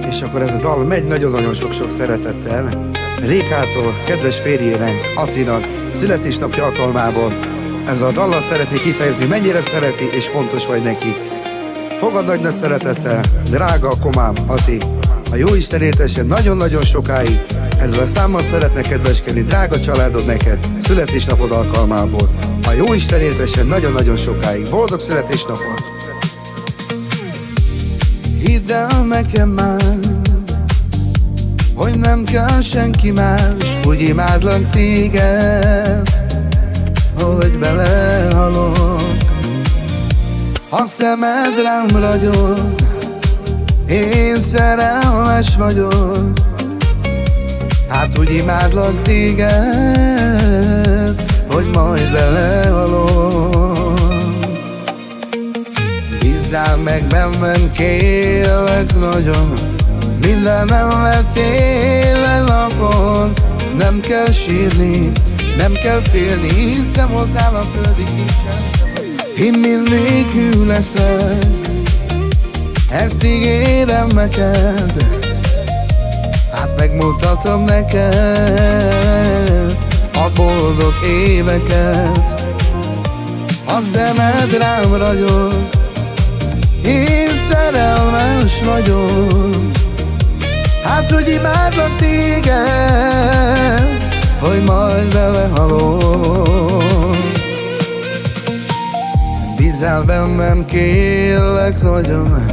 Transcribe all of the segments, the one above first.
És akkor ez a dal megy nagyon-nagyon sok-sok szeretettel Rékától, kedves férjének, Attinak születésnapja alkalmából. Ezzel a dallal szeretnék kifejezni, mennyire szereti és fontos vagy neki. Fogad nagy szeretettel, drága komám, Ati. A Jóisten éltessen nagyon-nagyon sokáig. Ezzel a számmal szeretne kedveskedni, drága családod neked születésnapod alkalmából. A Jóisten éltessen nagyon-nagyon sokáig. Boldog születésnapot! Hidd el nekem már, hogy nem kell senki más, úgy imádlak téged, hogy belehalok. A szemed rám ragyog, én szerelmes vagyok, hát úgy imádlak téged, hogy majd belehalok. Bízzál meg bennem, kérlek nagyon, mindenem lettél egy napon. Nem kell sírni, nem kell félni, hisz te voltál a földi kincsem. Én mindig hű leszek, ezt ígérem neked, hát megmutatom neked a boldog éveket. A szemed rám ragyog, én szerelmes vagyok, hát úgy imádlak téged, hogy majd belehalok. Bízzál bennem, kérlek nagyon,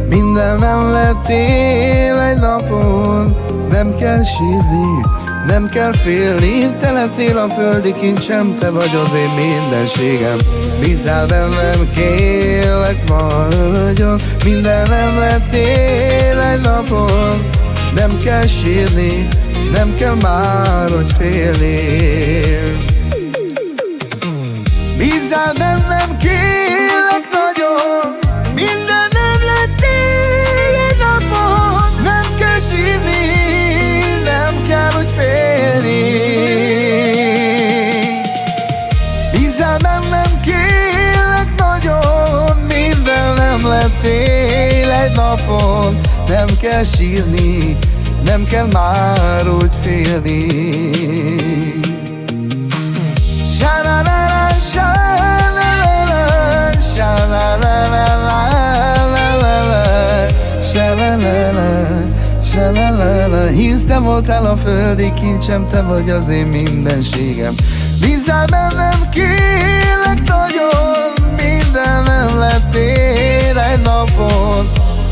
mindenem lettél egy napon. Nem kell sírni, nem kell félni, te lettél a földi kincsem, te vagy az én mindenségem. Bízzál bennem, kérlek nagyon, mindenem lettél egy napon. Nem kell sírni, nem kell már, hogy félni. Bízzál bennem, kérlek nagyon, mindenem lettél egy napon. Nem kell sírni, nem kell, hogy félni. Bízzál bennem, kérlek nagyon, mindenem lettél egy napon. Nem kell sírni, nem kell már úgy félni. Sa-la-la-la, sa-la-la-la, sa-la-la-la, sa-la-la-la, sa-la-la-la. Hisz te voltál a földi kincsem, te vagy az én mindenségem. Bízzál bennem, kérlek nagyon, mindenem lettél egy napon.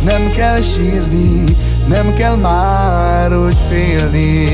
Nem kell sírni, nem kell már úgy félni.